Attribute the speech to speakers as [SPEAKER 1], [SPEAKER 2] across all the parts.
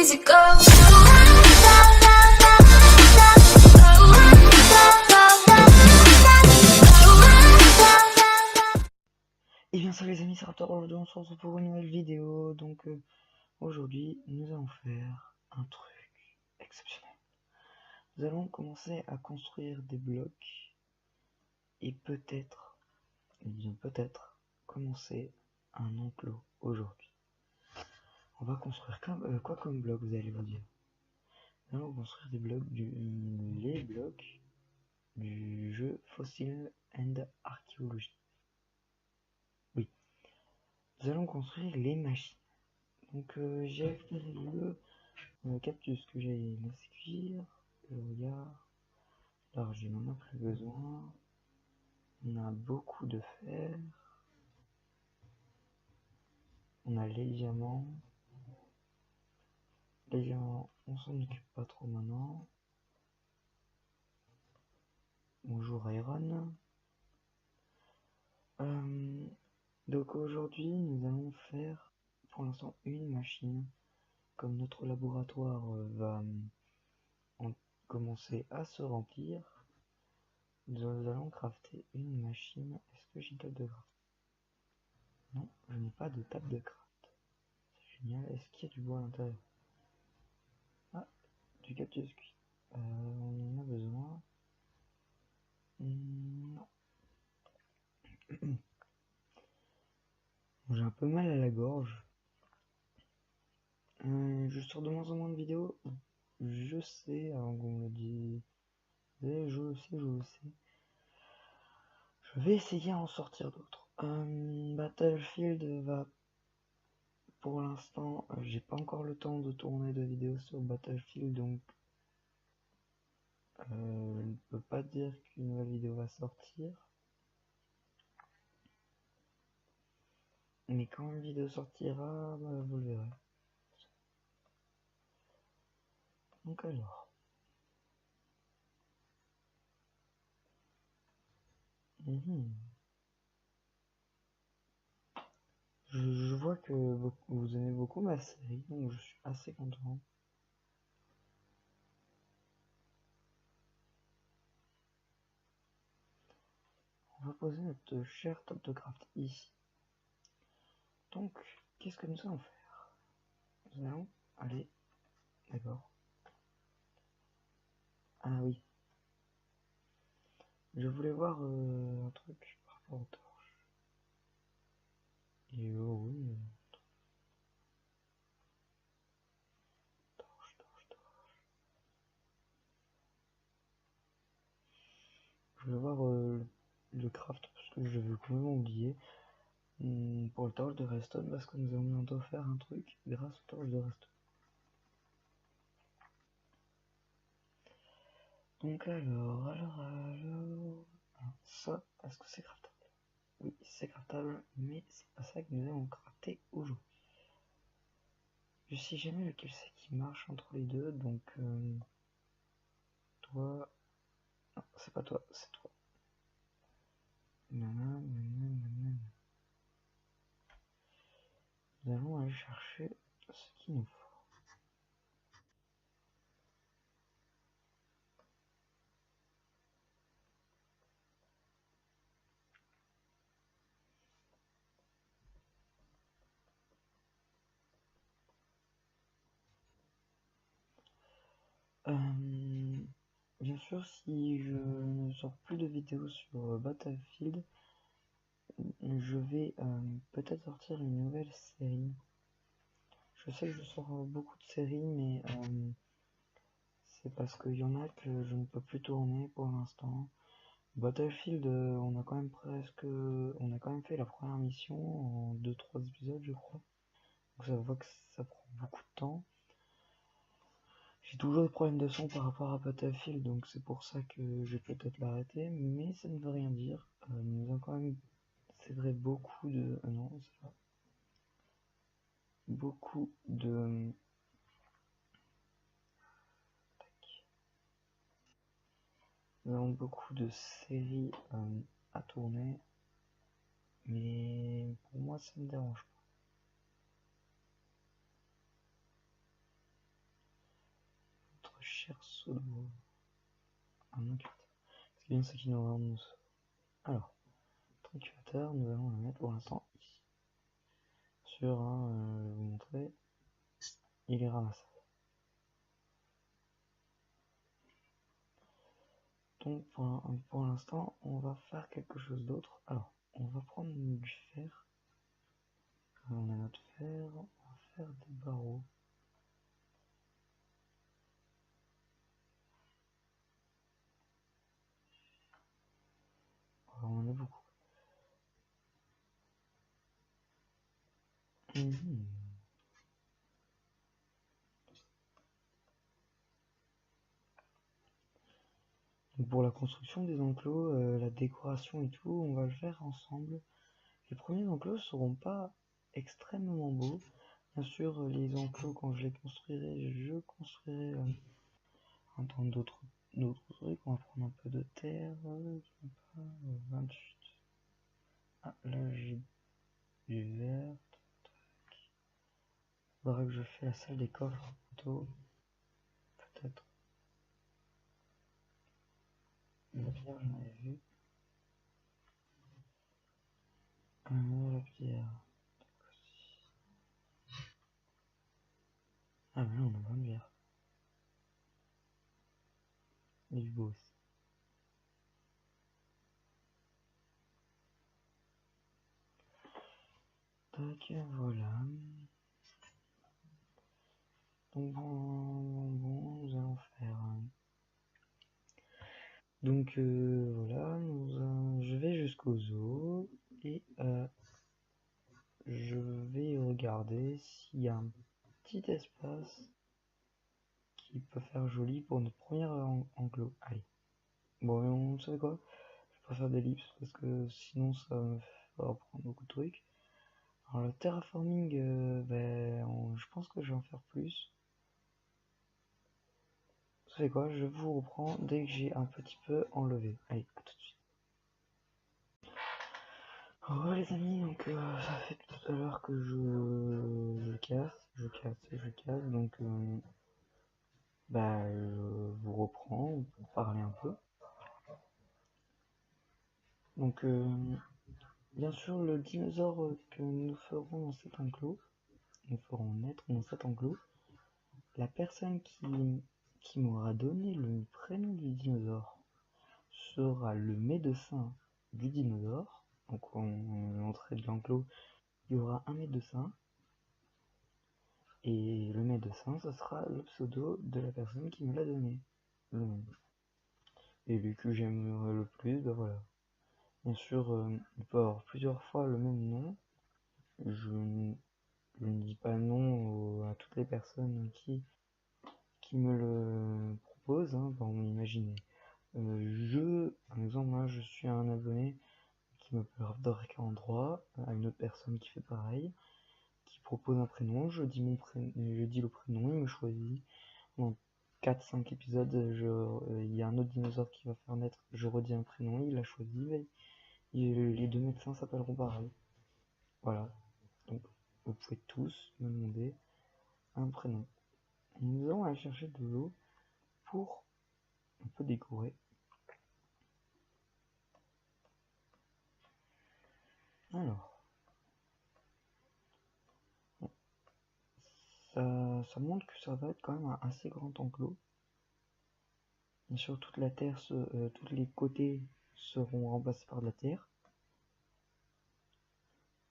[SPEAKER 1] easy go.
[SPEAKER 2] Et bien salut les amis, c'est Raptor, aujourd'hui on se retrouve pour une nouvelle vidéo. Donc aujourd'hui nous allons faire un truc exceptionnel. Nous allons commencer à construire des blocs et peut-être, bien peut-être, commencer un enclos aujourd'hui. On va construire quoi comme bloc, vous allez vous dire? Nous allons construire des blocs les blocs du jeu Fossil and Archaeology. Oui, nous allons construire les machines. Donc j'ai fait le cactus que j'ai laissé cuire, le regard, l'argile on n'a plus besoin, on a beaucoup de fer, on a les diamants on s'en occupe pas trop maintenant. Bonjour Iron. Donc aujourd'hui nous allons faire pour l'instant une machine. Comme notre laboratoire va commencer à se remplir, nous allons crafter une machine. Est-ce que j'ai une table de craft? Non, je n'ai pas de table de craft. C'est génial. Est-ce qu'il y a du bois à l'intérieur? Ah, du cactus cuit. On en a besoin. Non. J'ai un peu mal à la gorge. Je sors de moins en moins de vidéos. Je sais, avant qu'on me le dise. Je le sais. Je vais essayer à en sortir d'autres. Battlefield va... Pour l'instant, j'ai pas encore le temps de tourner de vidéos sur Battlefield, donc je ne peux pas dire qu'une nouvelle vidéo va sortir. Mais quand une vidéo sortira, bah, vous le verrez. Donc alors... Je vois que vous aimez beaucoup ma série, donc je suis assez content. On va poser notre cher top de craft ici. Donc, qu'est-ce que nous allons faire? Nous allons aller... D'accord. Ah oui. Je voulais voir un truc par rapport aux torches. Et oh oui. Torche. Je voulais voir le craft parce que je vais quand même oublier. Pour le torche de redstone parce que nous allons bientôt faire un truc grâce au torche de redstone. Donc alors, ça, est-ce que c'est craftable? Oui, c'est craftable, mais c'est pas ça que nous allons crafter aujourd'hui. Je sais jamais lequel c'est qui marche entre les deux, donc toi... Non, c'est pas toi, c'est toi. Nous allons aller chercher ce qu'il nous faut. Bien sûr, si je ne sors plus de vidéos sur Battlefield, je vais peut-être sortir une nouvelle série. Je sais que je sors beaucoup de séries, mais c'est parce qu'il y en a que je ne peux plus tourner pour l'instant. Battlefield, on a quand même fait la première mission en 2-3 épisodes, je crois. Donc ça voit que ça prend beaucoup de temps. J'ai toujours des problèmes de son par rapport à Battlefield, donc c'est pour ça que je vais peut-être l'arrêter, mais ça ne veut rien dire. Nous avons quand même, c'est vrai, beaucoup de... non, c'est pas... Beaucoup de... Nous avons beaucoup de séries à tourner, mais pour moi ça ne me dérange cher saut de veau. Un incubateur. C'est bien ça qui nous rend nos sauts. Alors, notre incubateur, nous allons le mettre pour l'instant ici. Sur un, je vais vous montrer, il est ramassable. Donc pour l'instant, on va faire quelque chose d'autre. Alors, on va prendre du fer. On a notre fer, on va faire des barreaux. Alors, on en a beaucoup. Donc pour la construction des enclos, la décoration et tout, on va le faire ensemble. Les premiers enclos seront pas extrêmement beaux. Bien sûr, les enclos, quand je les construirai, je construirai dans d'autres trucs. On va prendre un peu de terre. 28. Ah, là j'ai du vert. Faudra que je fasse la salle des coffres plutôt. Peut-être. La pierre, j'en avais vu. La pierre. Ah, mais là, on a plein de bière. Et du beau aussi. Tac, voilà. Donc bon, nous allons faire. Donc voilà, je vais jusqu'au zoo et je vais regarder s'il y a un petit espace qui peut faire joli pour notre premier enclos. Allez. Bon, vous savez quoi? Je préfère des l'ellipse parce que sinon ça va prendre beaucoup de trucs. Alors le terraforming, je pense que je vais en faire plus. Vous savez quoi? Je vous reprends dès que j'ai un petit peu enlevé. Allez, à tout de suite. Oh les amis, donc ça fait tout à l'heure que je casse, donc je vous reprends pour parler un peu. Donc bien sûr le dinosaure que nous ferons dans cet enclos, nous ferons naître dans cet enclos, la personne qui m'aura donné le prénom du dinosaure sera le médecin du dinosaure. Donc l'entrée de l'enclos, il y aura un médecin. Et le médecin, ce sera le pseudo de la personne qui me l'a donné. Le nom. Et lui que j'aimerais le plus, ben voilà. Bien sûr, il peut avoir plusieurs fois le même nom. Je ne dis pas non à toutes les personnes qui me le proposent. Hein. Bon, imaginez. Par exemple, moi, je suis un abonné qui m'appelle Raptor 43, à une autre personne qui fait pareil, qui propose un prénom, je dis le prénom, il me choisit. Dans 4-5 épisodes, il y a un autre dinosaure qui va faire naître, je redis un prénom, il l'a choisi, les deux médecins s'appelleront pareil. Voilà. Donc vous pouvez tous me demander un prénom. Nous allons aller chercher de l'eau pour un peu décorer. Alors, ça montre que ça va être quand même un assez grand enclos. Bien sûr, toute la terre, tous les côtés seront remplacés par de la terre.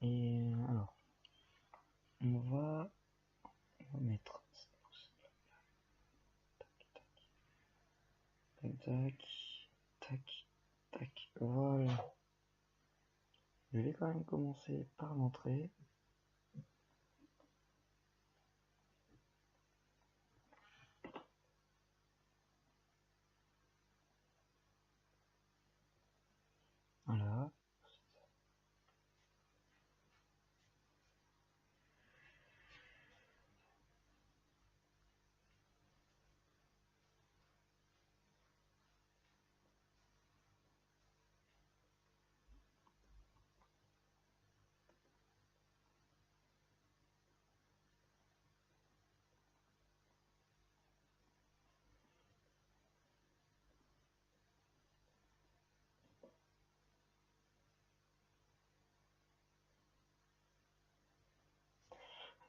[SPEAKER 2] Et alors, on va mettre tac tac tac tac, voilà. Je vais quand même commencer par l'entrée. Voilà.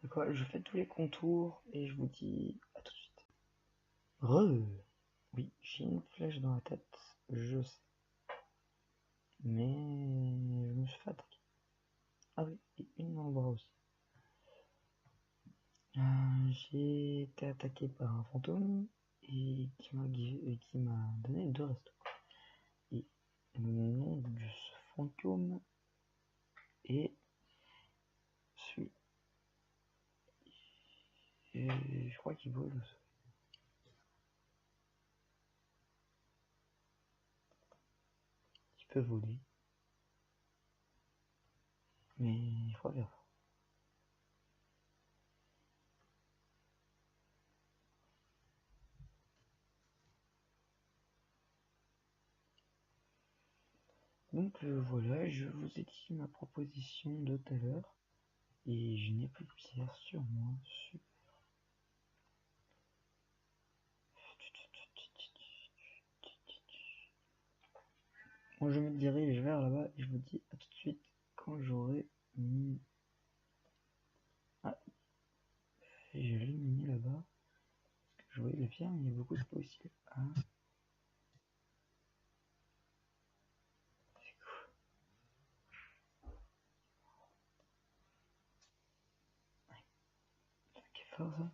[SPEAKER 2] Quoi, je fais tous les contours et je vous dis à tout de suite. Re. Oui, j'ai une flèche dans la tête, je sais. Mais je me suis fait attaquer. Ah oui, et une dans le bras aussi. J'ai été attaqué par un fantôme et qui m'a donné 2 restos. Et le nom de ce fantôme est celui. Et je crois qu'il vole. Il peut voler. Mais il faut faire. Donc voilà, je vous ai dit ma proposition de tout à l'heure. Et je n'ai plus de pierre sur moi. Super. Moi je me dirige vers là-bas et je vous dis à tout de suite quand j'aurai mis. Ah, je l'ai mis là-bas. Je voyais la pierre, mais il y a beaucoup de possibles. Ah, c'est cool. C'est fort ça.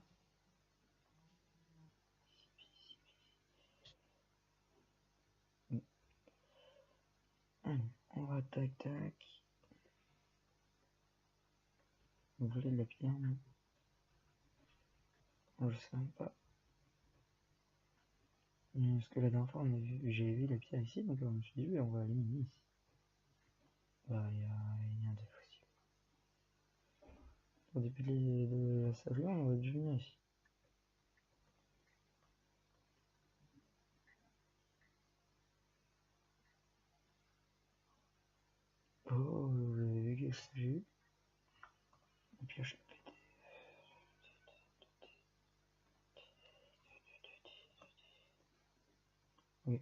[SPEAKER 2] Allez, on va tac tac. Vous voulez de la pierre, non? Moi, je sais même pas. Parce que la dernière fois, j'ai vu la pierre ici, donc je me suis dit, oui, on va l'éliminer ici. Bah, il y a un des fossiles. Au début de la salle, on aurait dû venir ici. Oh, vous avez vu qu'est-ce que j'ai eu? Une pioche pétée. Oui,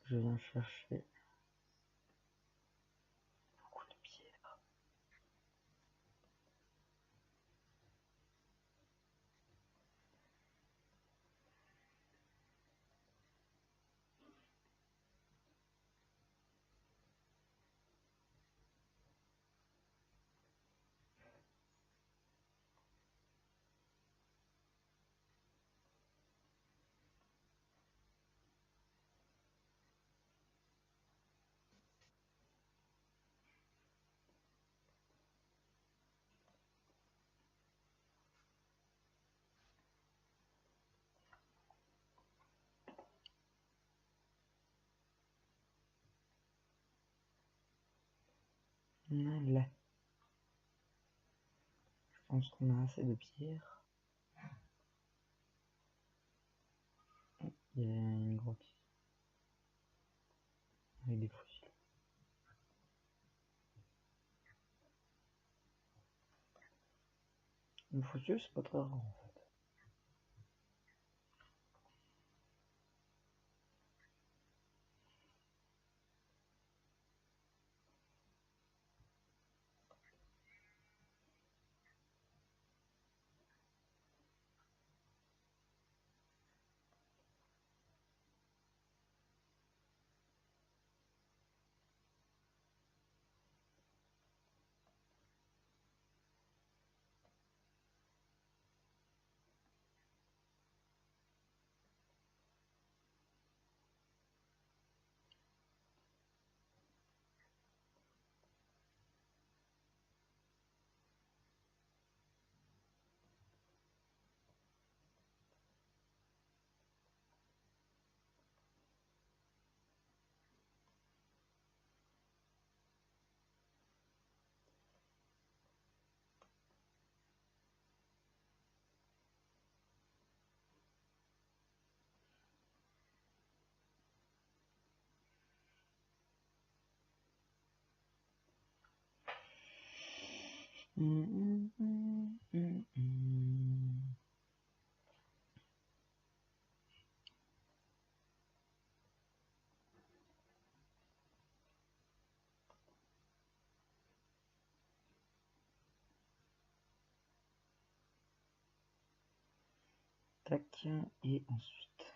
[SPEAKER 2] je viens chercher beaucoup de pierres. Là, je pense qu'on a assez de pierres. Il y a une grotte ici, avec des fossiles. Le fossile, c'est pas très rare en fait. Tac, et ensuite,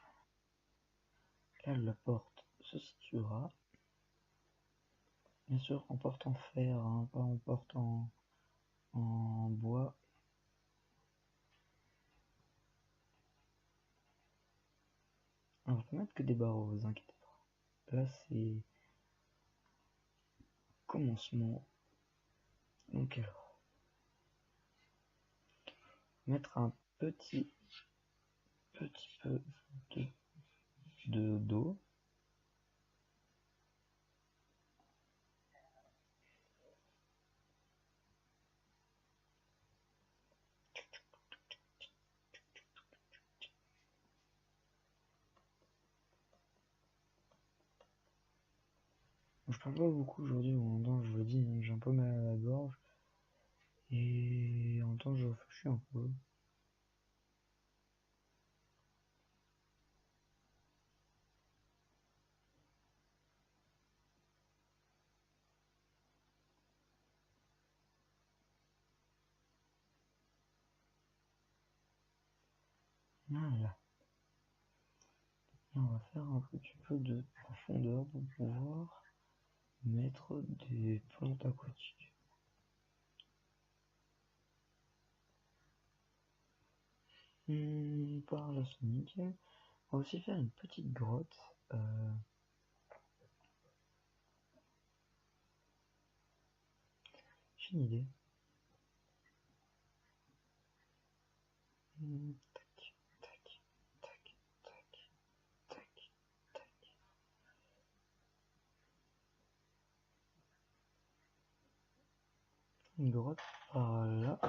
[SPEAKER 2] là la porte se situera, bien sûr en porte en fer, hein, pas en porte en bois. Alors je peux mettre que des barreaux, vous inquiétez pas. Là c'est commencement. Donc alors, mettre un petit peu d'eau. Je parle pas beaucoup aujourd'hui, en même temps je vous le dis, j'ai un peu mal à la gorge. Et en même temps je réfléchis un peu. Voilà. Et on va faire un petit peu de profondeur pour pouvoir mettre des plantes aquatiques. Par là c'est nickel. On va aussi faire une petite grotte. J'ai une idée. Tac, tac, tac, tac, tac, tac. Une grotte par là.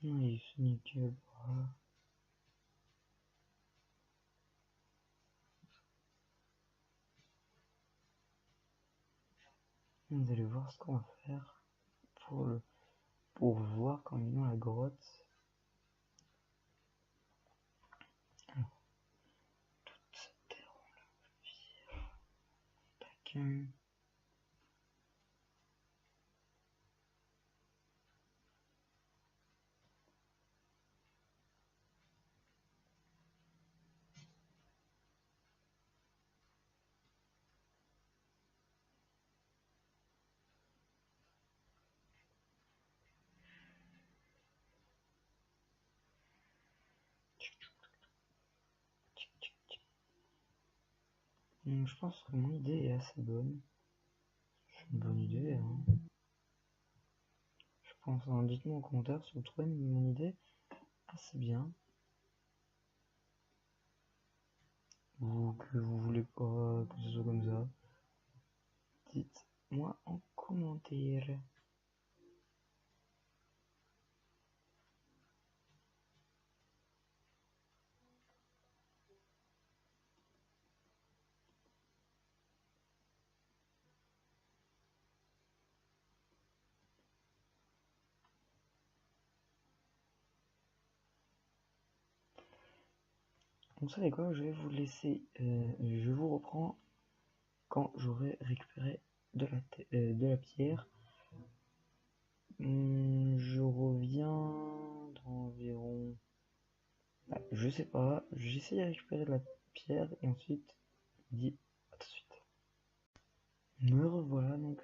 [SPEAKER 2] Oui, c'est nickel par là. Vous allez voir ce qu'on va faire pour voir quand il est dans la grotte. Alors, toute cette terre, on la vire. Tac. Je pense que mon idée est assez bonne. C'est une bonne idée, hein. Je pense, hein, dites-moi en commentaire si vous trouvez mon idée assez bien. Ou que vous voulez pas que ce soit comme ça. Dites-moi en commentaire. Vous savez quoi, je vais vous laisser. Je vous reprends quand j'aurai récupéré de la pierre. Je reviens dans environ. Bah, je sais pas, j'essaie de récupérer de la pierre et ensuite je dis à tout de suite. Me revoilà donc.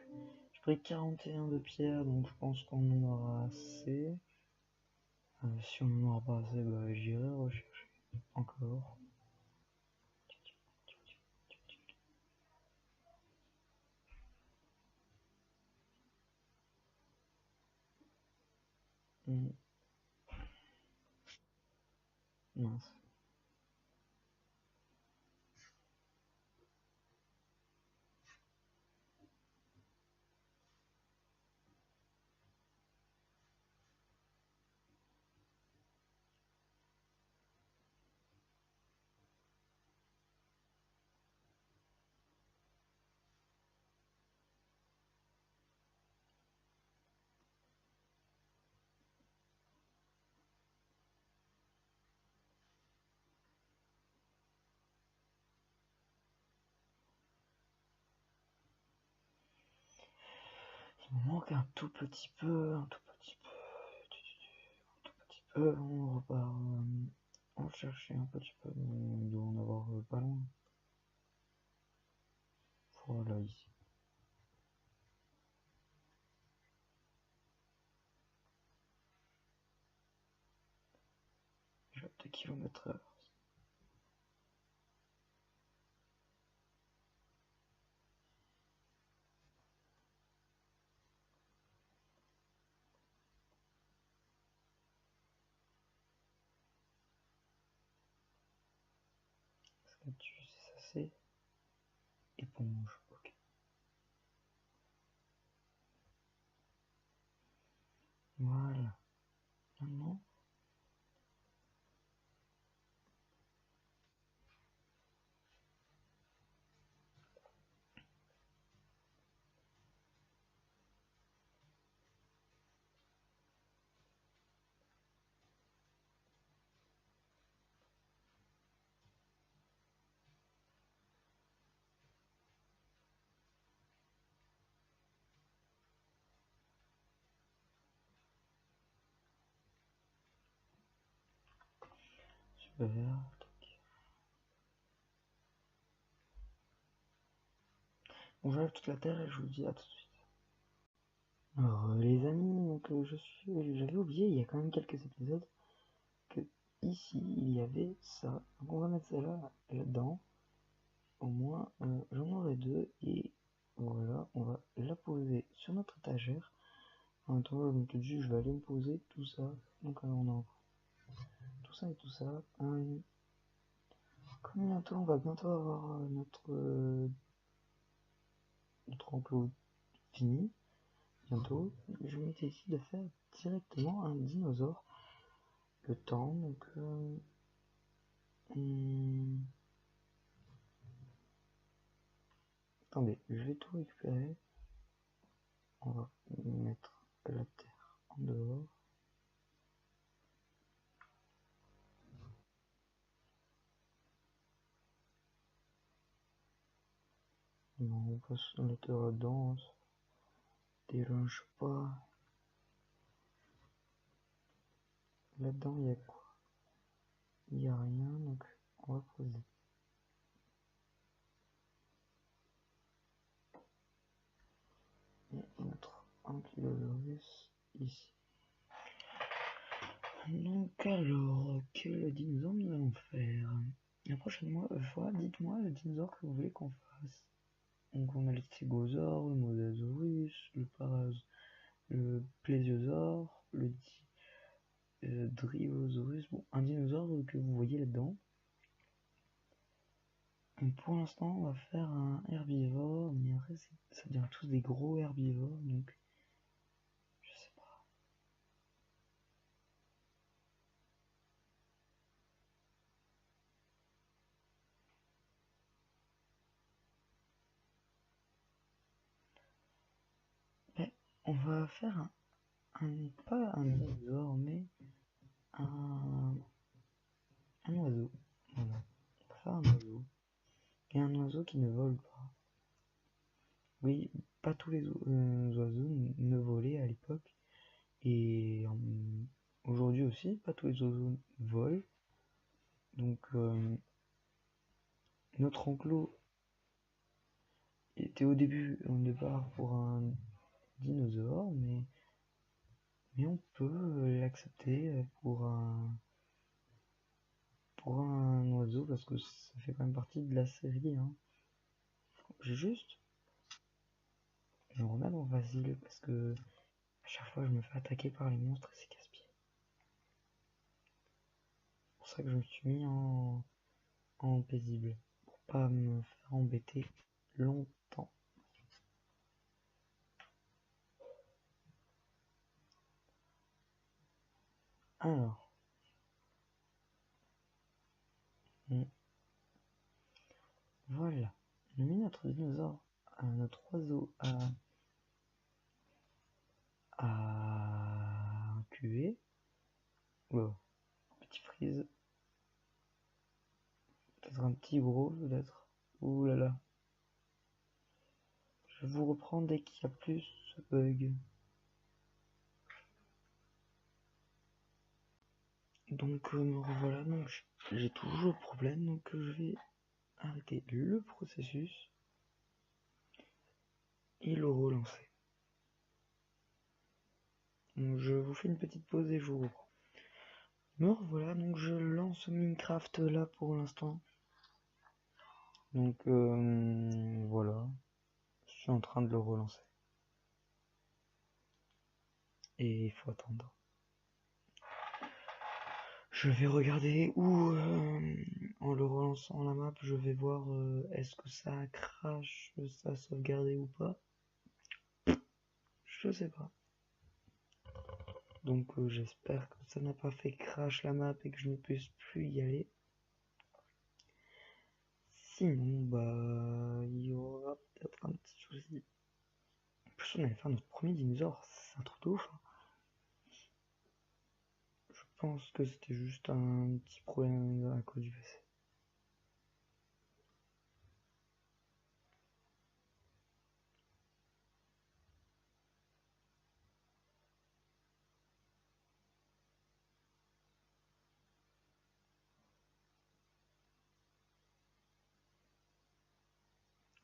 [SPEAKER 2] J'ai pris 41 de pierre donc je pense qu'on en aura assez. Si on n'en aura pas assez, bah, j'irai rechercher encore. Mince. On manque un tout petit peu, on repart, on va chercher un petit peu, mais il doit en avoir pas loin. Voilà, ici. J'ai 2 km/h. Statut, c'est ça, c'est éponge. Ok. Voilà. Maintenant, super. Bon, j'enlève toute la terre et je vous dis à tout de suite. Alors, les amis, donc j'avais oublié, il y a quand même quelques épisodes, que ici, il y avait ça. Donc on va mettre ça là-dedans. Au moins, j'en aurai 2 et voilà, on va la poser sur notre étagère. En même temps, comme tu dis, je vais aller me poser tout ça. Donc on a tout ça et tout ça. Comme bientôt, on va bientôt avoir notre enclos fini. Bientôt, je m'étais ici de faire directement un dinosaure. Le temps, donc attendez, je vais tout récupérer. On va mettre la terre en dehors. Non, on passe la terre là-dedans, ça dérange pas. Là-dedans, il y a quoi? Il n'y a rien, donc on va poser. Et mettre un Ankylosaurus ici. Donc alors, quel dinosaure nous allons faire? La prochaine fois, dites-moi le dinosaure que vous voulez qu'on fasse. Donc on a le stégosaure, le mosasaurus, le plésiosaure, le dryosaurus, bon, un dinosaure que vous voyez là-dedans. Pour l'instant, on va faire un herbivore, mais après, ça devient tous des gros herbivores, donc je sais pas. Mais on va faire pas un dinosaure, mais un, un oiseau. Voilà. On va faire un oiseau. Et un oiseau qui ne vole pas. Oui, pas tous les oiseaux ne volaient à l'époque. Et aujourd'hui aussi, pas tous les oiseaux volent. Donc notre enclos était au départ pour un dinosaure, mais on peut l'accepter pour un oiseau parce que ça fait quand même partie de la série. Hein. Je me remets en facile parce que à chaque fois je me fais attaquer par les monstres et c'est casse-pied. C'est pour ça que je me suis mis en paisible pour pas me faire embêter longtemps. Alors, voilà, on a mis notre dinosaure, notre oiseau à cuver. Wow, petit freeze. Peut-être un petit gros, peut-être. Ouh là là. Je vous reprends dès qu'il y a plus ce bug. Donc me revoilà, donc j'ai toujours le problème, donc je vais arrêter le processus et le relancer. Donc je vous fais une petite pause et je vous reprends. Me revoilà, donc je lance Minecraft là pour l'instant. Donc voilà, je suis en train de le relancer. Et il faut attendre. Je vais regarder où, en le relançant la map, je vais voir est-ce que ça crash, ça a sauvegardé ou pas. Je sais pas. Donc j'espère que ça n'a pas fait crash la map et que je ne puisse plus y aller. Sinon, bah, il y aura peut-être un petit souci. En plus, on avait fait notre premier dinosaure, c'est un truc de ouf. Hein. Je pense que c'était juste un petit problème à cause du PC.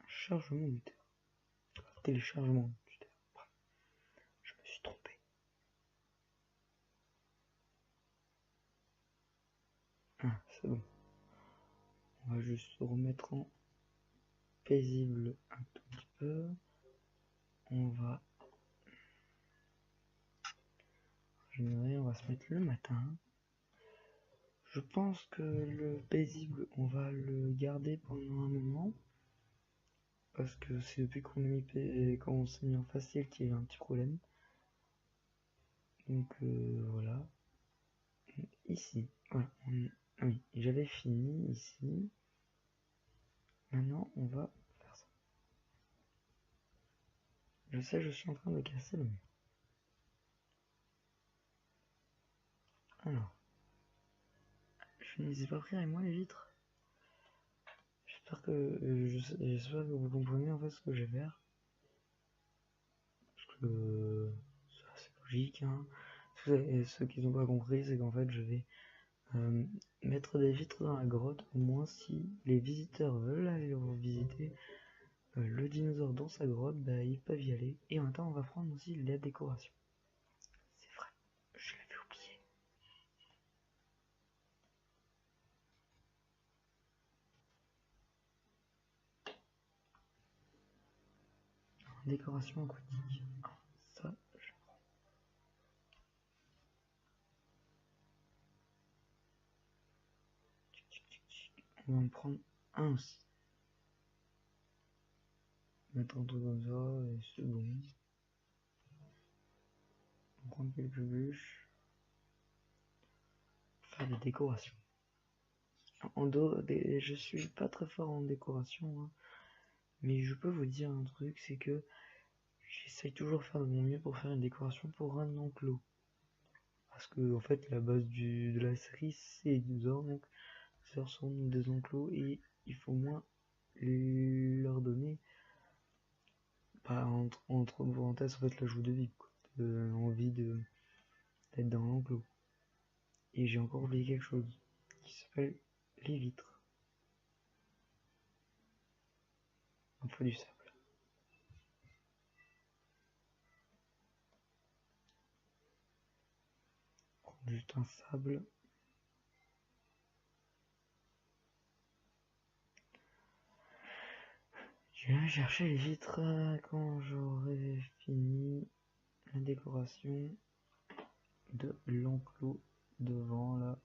[SPEAKER 2] Chargement du terrain. Téléchargement du terrain. Je me suis trompé. Ah, c'est bon. On va juste se remettre en paisible un tout petit peu. On va générer, on va se mettre le matin. Je pense que le paisible, on va le garder pendant un moment. Parce que c'est depuis qu'on s'est mis en facile qu'il y a eu un petit problème. Donc voilà. Ici, voilà. Oui, j'avais fini ici. Maintenant, on va faire ça. Je sais, je suis en train de casser le mur. Alors, je ne les ai pas pris avec moi les vitres. J'espère que vous comprenez en fait ce que je vais faire. Parce que c'est assez logique. Hein. Et ceux qui n'ont pas compris, c'est qu'en fait, je vais mettre des vitres dans la grotte. Au moins, si les visiteurs veulent aller visiter le dinosaure dans sa grotte, bah, ils peuvent y aller. Et en même temps, on va prendre aussi la décoration. C'est vrai, je l'avais oublié. Décoration aquatique. Ça, je prends. On va en prendre un aussi. Mettre un truc comme ça, et c'est bon. On prend quelques bûches. Faire des décorations. Je suis pas très fort en décoration, hein, mais je peux vous dire un truc, c'est que j'essaye toujours de faire de mon mieux pour faire une décoration pour un enclos. Parce que en fait la base de la série c'est les dinosaures, donc ce sont des enclos et il faut moins leur donner, pas entre parenthèses en fait la joue de vie, quoi, envie d'être dans l'enclos. Et j'ai encore oublié quelque chose qui s'appelle les vitres. Il faut du sable. Prendre juste un sable. Je vais chercher les vitres quand j'aurai fini la décoration de l'enclos devant là.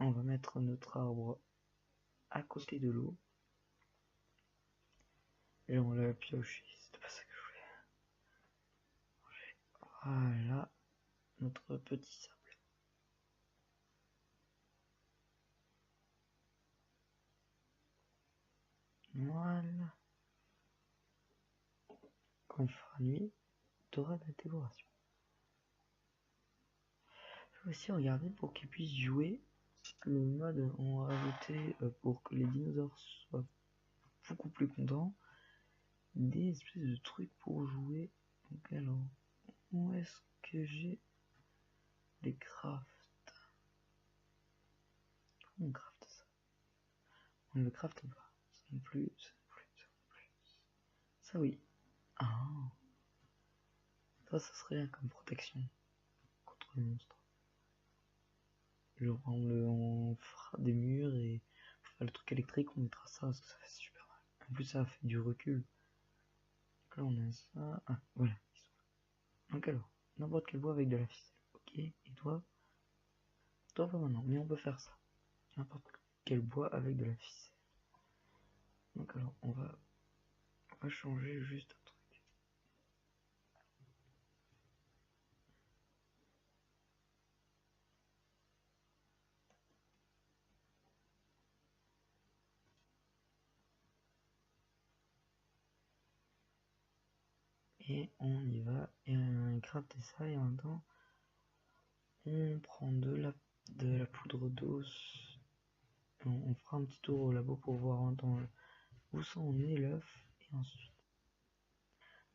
[SPEAKER 2] On va mettre notre arbre à côté de l'eau. Et on l'a pioché, c'était pas ça que je voulais. Voilà notre petit sable. Voilà. Quand il fera nuit, tu auras de la décoration. Je vais aussi regarder pour qu'ils puissent jouer le mode on a rajouté pour que les dinosaures soient beaucoup plus contents. des espèces de trucs pour jouer. Donc alors, où est-ce que j'ai les crafts? Comment on craft ça? On ne le craft pas. Ça non plus, ça non plus, ça non plus. Ça oui. Ah, ça serait comme protection contre les monstres. Genre on fera des murs et pour faire le truc électrique on mettra ça parce que ça fait super mal. En plus ça fait du recul. Donc là on a ça. Ah voilà. Donc alors, n'importe quel bois avec de la ficelle. Ok, et toi? Toi pas maintenant, mais on peut faire ça. N'importe quel bois avec de la ficelle. Donc alors on va changer juste un truc. Et on y va, et on crafter ça et en même temps on prend de la poudre d'os. On fera un petit tour au labo pour voir en temps où ça en est l'œuf et ensuite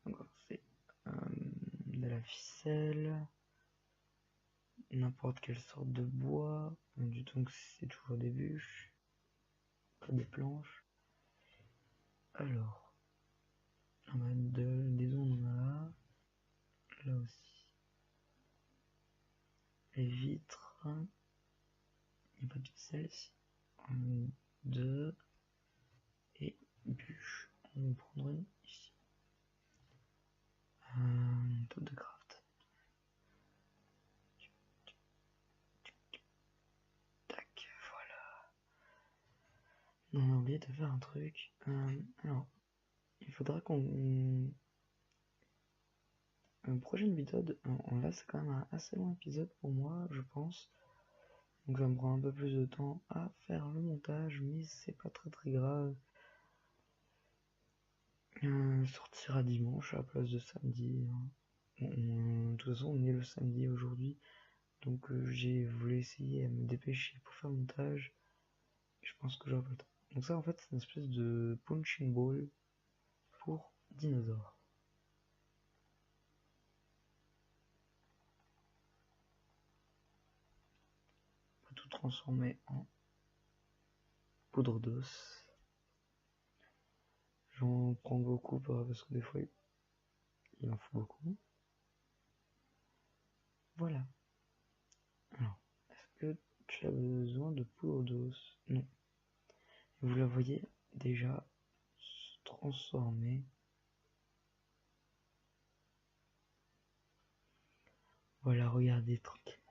[SPEAKER 2] encore c'est de la ficelle, n'importe quelle sorte de bois, du temps que c'est toujours des bûches, pas des planches. Alors, on a des ondes, on en a là aussi. Les vitres, il n'y a pas de ficelle ici. Deux et bûches. On va prendre une ici. Top de craft. Tac, voilà. Non, on a oublié de faire un truc. Alors, il faudra qu'on. Prochaine épisode, là c'est quand même un assez long épisode pour moi, je pense. Donc ça me prend un peu plus de temps à faire le montage, mais c'est pas très grave. Sortira dimanche à la place de samedi. De toute façon, on est le samedi aujourd'hui, donc j'ai voulu essayer à me dépêcher pour faire le montage. Et je pense que j'aurai pas le temps. Donc ça, en fait, c'est une espèce de punching ball pour dinosaures. On peut tout transformer en poudre d'os. J'en prends beaucoup parce que des fois il en faut beaucoup. Voilà. Alors, est-ce que tu as besoin de poudre d'os? Non. Vous la voyez déjà se transformer. Voilà, regardez tranquillement.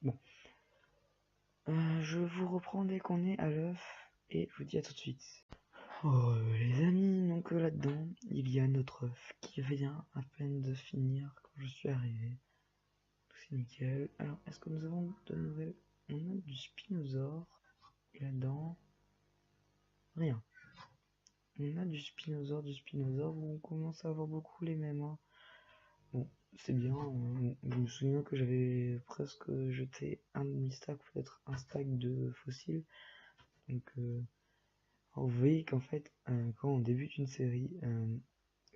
[SPEAKER 2] Bon. Je vous reprends dès qu'on est à l'œuf et je vous dis à tout de suite. Oh les amis, donc là-dedans, il y a notre œuf qui vient à peine de finir quand je suis arrivé. C'est nickel. Alors, est-ce que nous avons de nouvelles? On a du spinosaure. Et là-dedans, rien. On a du spinosaure, où on commence à avoir beaucoup les mêmes. Hein. Bon, c'est bien. Je me souviens que j'avais presque jeté un demi-stack, peut-être un stack de fossiles. Donc, vous voyez qu'en fait, quand on débute une série,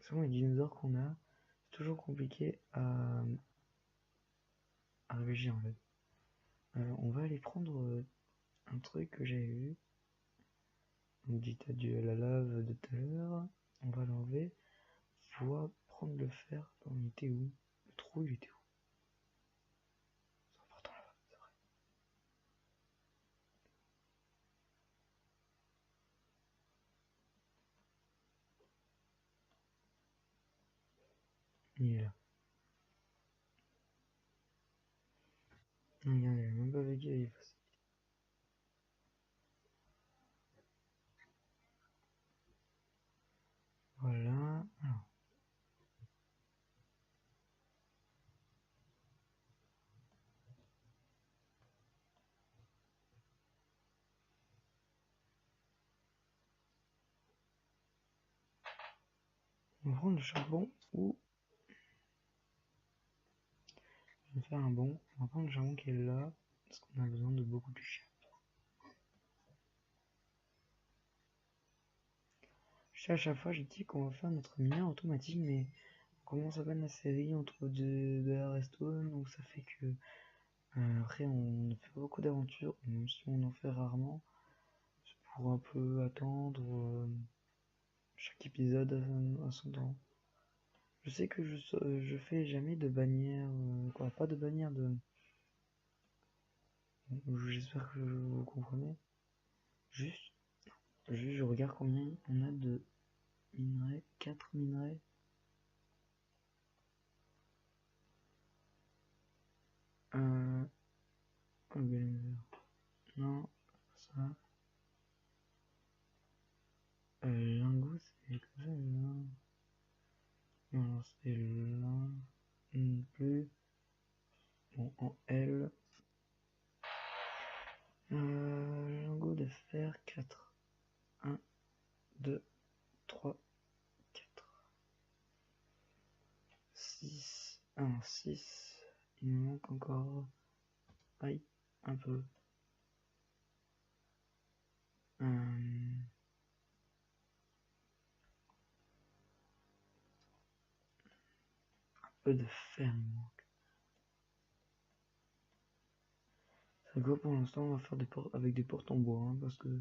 [SPEAKER 2] souvent les dinosaures qu'on a, c'est toujours compliqué à réfléchir en fait. On va aller prendre un truc que j'avais vu. Donc, dit à la lave de tout à l'heure. On va l'enlever. On va prendre le fer. Il était où? Le trou, il était où? C'est important là-bas, c'est vrai. Il est là. Non, il a même pas vu qu'il allait passer. Voilà. Alors. On va prendre le charbon ou On va faire un bon. On va prendre le charbon qui est là, parce qu'on a besoin de beaucoup de charbon. À chaque fois, je dis qu'on va faire notre mineur automatique, mais on commence à peine la série, on trouve de la redstone, donc ça fait que après on fait beaucoup d'aventures, même si on en fait rarement, c'est pour un peu attendre chaque épisode à son temps. Je sais que je fais jamais de bannière, quoi, pas de bannière de... J'espère que vous comprenez. Juste, je regarde combien on a de minerais, 4 minerais. Non, ça. Lingot, c'est comme ça, là. Non, c'est là. Non plus. Bon, en L. Lingot de fer 4. 1, 2, 3, 4. 6. 1, 6. Il me manque encore. Aïe, un peu. Un peu de fer, il me manque. C'est quoi pour l'instant? On va faire des portes avec des portes en bois, hein, parce que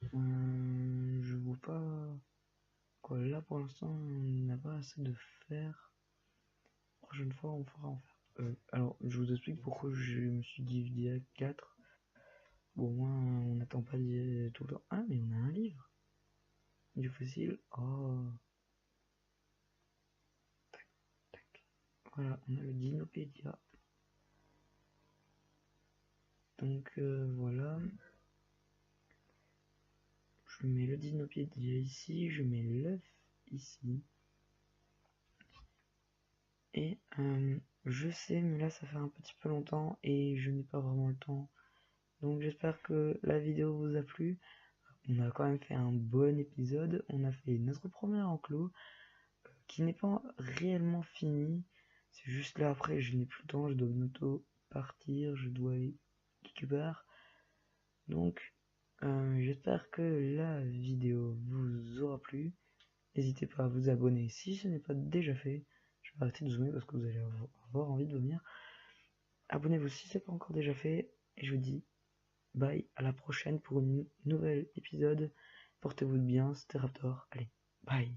[SPEAKER 2] je vois pas quoi. Là pour l'instant, on n'a pas assez de fer. La prochaine fois, on fera en fer. Alors, je vous explique pourquoi je me suis divisé à 4. Bon, au moins, on n'attend pas tout le temps. Ah, mais on a un livre. Du fossile. Oh. Tac, tac. Voilà, on a le Dinopédia. Donc, voilà. Je mets le Dinopédia ici. Je mets l'œuf ici. Et je sais, mais là, ça fait un petit peu longtemps et je n'ai pas vraiment le temps. Donc, j'espère que la vidéo vous a plu. On a quand même fait un bon épisode. On a fait notre première enclos qui n'est pas réellement fini. C'est juste là après, je n'ai plus le temps. Je dois bientôt partir. Je dois aller quelque part. Donc, j'espère que la vidéo vous aura plu. N'hésitez pas à vous abonner si ce n'est pas déjà fait. Je vais arrêter de zoomer parce que vous allez avoir envie de venir. Abonnez-vous si ce n'est pas encore déjà fait. Et je vous dis bye, à la prochaine pour une nouvelle épisode. Portez-vous bien, c'était Raptor. Allez, bye.